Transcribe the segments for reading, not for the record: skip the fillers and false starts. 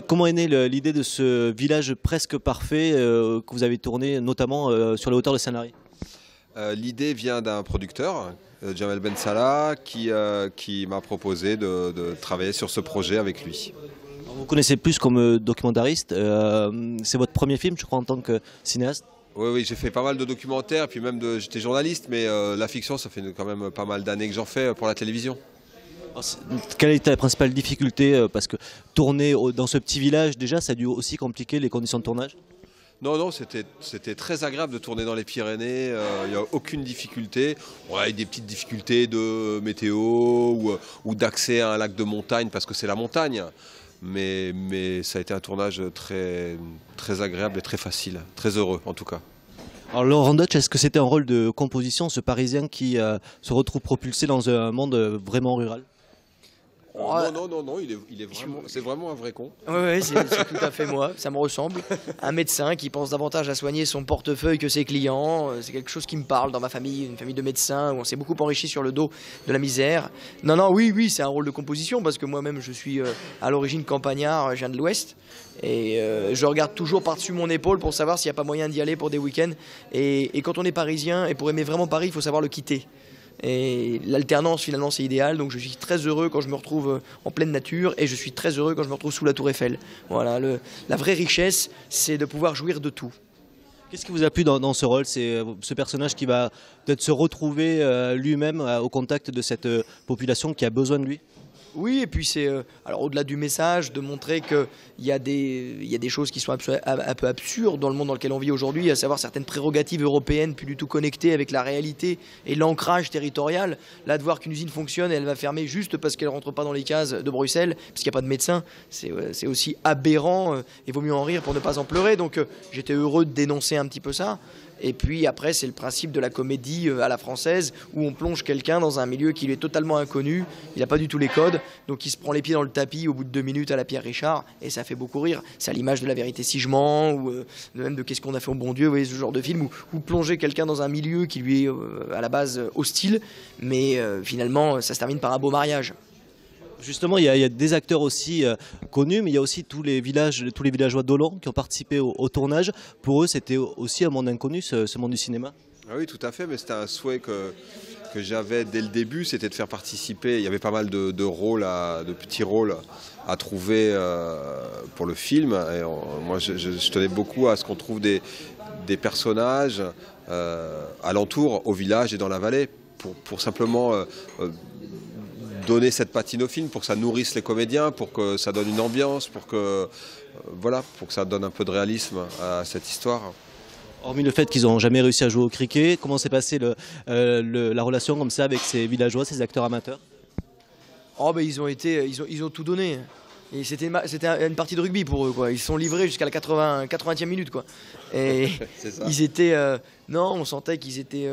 Comment est née l'idée de ce village presque parfait que vous avez tourné notamment sur les hauteurs de Sanary? L'idée vient d'un producteur, Jamel Ben Salah, qui m'a proposé de travailler sur ce projet avec lui. Alors, vous connaissez plus comme documentariste. C'est votre premier film, je crois, en tant que cinéaste? Oui, j'ai fait pas mal de documentaires, puis même j'étais journaliste, mais la fiction, ça fait quand même pas mal d'années que j'en fais pour la télévision. Alors, quelle était la principale difficulté? Parce que tourner dans ce petit village, déjà, ça a dû aussi compliquer les conditions de tournage? Non, c'était très agréable de tourner dans les Pyrénées, il n'y a aucune difficulté. Ouais, il y a des petites difficultés de météo ou d'accès à un lac de montagne parce que c'est la montagne. Mais ça a été un tournage très agréable et très facile, très heureux en tout cas. Alors Laurent Deutsch, est-ce que c'était un rôle de composition, ce Parisien qui se retrouve propulsé dans un monde vraiment rural? Non, c'est vraiment un vrai con. Oui, c'est tout à fait moi, ça me ressemble. Un médecin qui pense davantage à soigner son portefeuille que ses clients, c'est quelque chose qui me parle dans ma famille, une famille de médecins où on s'est beaucoup enrichi sur le dos de la misère. Oui, c'est un rôle de composition parce que moi-même je suis à l'origine campagnard, je viens de l'Ouest. Et je regarde toujours par-dessus mon épaule pour savoir s'il n'y a pas moyen d'y aller pour des week-ends. Et quand on est parisien, et pour aimer vraiment Paris, il faut savoir le quitter. Et l'alternance finalement c'est idéal, donc je suis très heureux quand je me retrouve en pleine nature et je suis très heureux quand je me retrouve sous la tour Eiffel. Voilà, la vraie richesse c'est de pouvoir jouir de tout. Qu'est-ce qui vous a plu dans ce rôle? C'est ce personnage qui va peut-être se retrouver lui-même au contact de cette population qui a besoin de lui? Oui, et puis c'est, alors au-delà du message, de montrer qu'il y a des choses qui sont un peu absurdes dans le monde dans lequel on vit aujourd'hui, à savoir certaines prérogatives européennes plus du tout connectées avec la réalité et l'ancrage territorial. Là, de voir qu'une usine fonctionne et elle va fermer juste parce qu'elle ne rentre pas dans les cases de Bruxelles, parce qu'il n'y a pas de médecin, c'est aussi aberrant et vaut mieux en rire pour ne pas en pleurer. Donc j'étais heureux de dénoncer un petit peu ça. Et puis après, c'est le principe de la comédie à la française où on plonge quelqu'un dans un milieu qui lui est totalement inconnu, il n'a pas du tout les codes, donc il se prend les pieds dans le tapis au bout de 2 minutes à la Pierre Richard et ça fait beaucoup rire. C'est à l'image de La Vérité si je mens ou même de Qu'est-ce qu'on a fait au bon Dieu, vous voyez ce genre de film où plonger quelqu'un dans un milieu qui lui est à la base hostile, mais finalement ça se termine par un beau mariage. Justement, il y a des acteurs aussi connus, mais il y a aussi tous les villageois d'Ollon qui ont participé au tournage. Pour eux, c'était aussi un monde inconnu, ce monde du cinéma. Ah oui, tout à fait, mais c'était un souhait que j'avais dès le début, c'était de faire participer. Il y avait pas mal de rôles, de petits rôles à trouver pour le film. Et moi, je tenais beaucoup à ce qu'on trouve des personnages alentour, au village et dans la vallée, pour simplement donner cette patine au film, pour que ça nourrisse les comédiens, pour que ça donne une ambiance, pour que ça donne un peu de réalisme à cette histoire. Hormis le fait qu'ils n'ont jamais réussi à jouer au cricket, comment s'est passée la relation comme ça avec ces villageois, ces acteurs amateurs? Oh ben ils ont tout donné. Et c'était une partie de rugby pour eux, quoi. Ils se sont livrés jusqu'à la 80e minute, quoi. Et ils étaient, non, on sentait qu'ils étaient.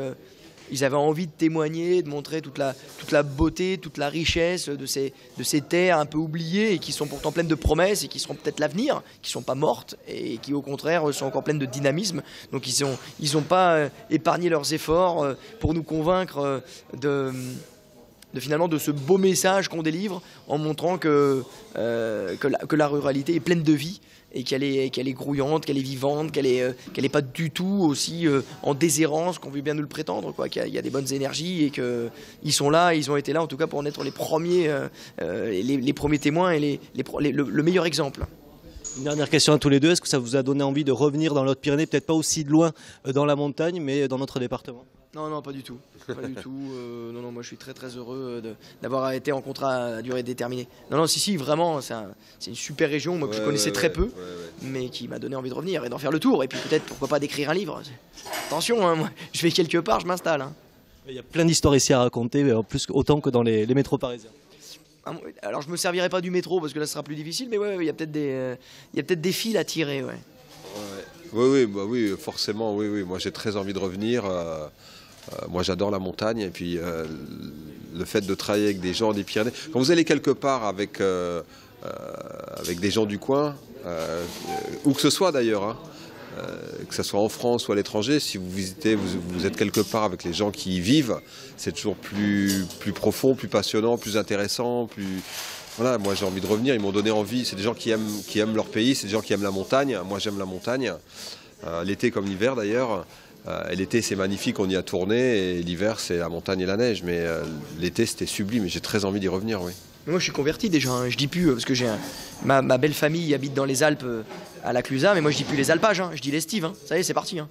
Ils avaient envie de témoigner, de montrer toute la beauté, toute la richesse de ces terres un peu oubliées et qui sont pourtant pleines de promesses et qui seront peut-être l'avenir, qui ne sont pas mortes et qui au contraire sont encore pleines de dynamisme. Donc ils ont pas épargné leurs efforts pour nous convaincre finalement de ce beau message qu'on délivre en montrant que la ruralité est pleine de vie et qu'elle est grouillante, qu'elle est vivante, qu'elle est pas du tout aussi en déshérence qu'on veut bien nous le prétendre, quoi. Qu'il y a des bonnes énergies et qu'ils sont là, ils ont été là en tout cas pour en être les premiers témoins et le meilleur exemple. Une dernière question à tous les deux, est-ce que ça vous a donné envie de revenir dans l'Haute Pyrénées, peut-être pas aussi de loin dans la montagne, mais dans notre département? Non, pas du tout. Pas du tout. Non, moi je suis très heureux d'avoir été en contrat à durée déterminée. Non, si, vraiment, c'est une super région, moi que je connaissais très peu, mais qui m'a donné envie de revenir et d'en faire le tour. Et puis peut-être, pourquoi pas, d'écrire un livre. Attention, hein, moi, je vais quelque part, je m'installe. Hein. Il y a plein d'histoires ici à raconter, autant que dans les métros parisiens. Alors je me servirai pas du métro parce que là ce sera plus difficile, mais il y a peut-être des fils à tirer. Oui, forcément, oui. Moi j'ai très envie de revenir. Moi j'adore la montagne et puis le fait de travailler avec des gens des Pyrénées. Quand vous allez quelque part avec des gens du coin, où que ce soit d'ailleurs, hein, que ce soit en France ou à l'étranger, si vous visitez, vous êtes quelque part avec les gens qui y vivent, c'est toujours plus profond, plus passionnant, plus intéressant, Voilà, moi j'ai envie de revenir, ils m'ont donné envie. C'est des gens qui aiment leur pays, c'est des gens qui aiment la montagne. Moi j'aime la montagne, l'été comme l'hiver d'ailleurs. L'été c'est magnifique, on y a tourné, et l'hiver c'est la montagne et la neige. Mais l'été c'était sublime et j'ai très envie d'y revenir, oui. Moi je suis converti déjà, hein. Je dis plus, parce que ma belle famille habite dans les Alpes à la Clusaz, mais moi je dis plus les alpages, hein. Je dis l'Estive, hein. Ça y est, c'est parti, hein.